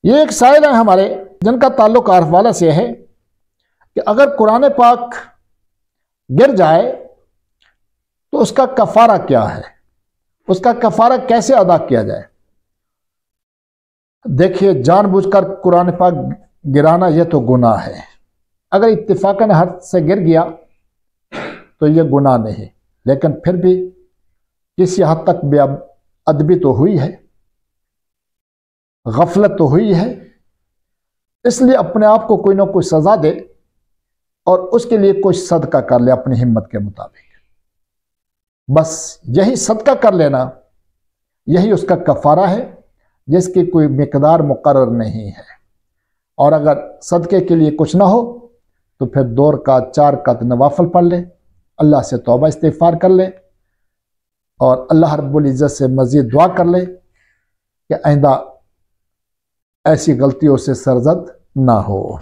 ये एक साइल है हमारे जिनका ताल्लुक आरफ वाला से है कि अगर कुरान पाक गिर जाए तो उसका कफारा क्या है, उसका कफारा कैसे अदा किया जाए। देखिए, जानबूझकर कुरान पाक गिराना यह तो गुनाह है। अगर इत्तिफाकन हाथ से गिर गया तो यह गुनाह नहीं, लेकिन फिर भी किसी हद तक बेअदबी तो हुई है, गफलत तो हुई है, इसलिए अपने आप को कोई ना कोई सजा दे और उसके लिए कोई सदका कर ले अपनी हिम्मत के मुताबिक। बस यही सदका कर लेना, यही उसका कफारा है जिसकी कोई मिकदार मुकर्रर नहीं है। और अगर सदके के लिए कुछ ना हो तो फिर 2 रकात 4 रकात नवाफिल पढ़ ले, अल्लाह से तौबा इस्तिगफार कर ले और अल्लाह रब्बुल इज़्ज़त से मज़ीद दुआ कर ले कि आइंदा ऐसी गलतियों से सरजद ना हो।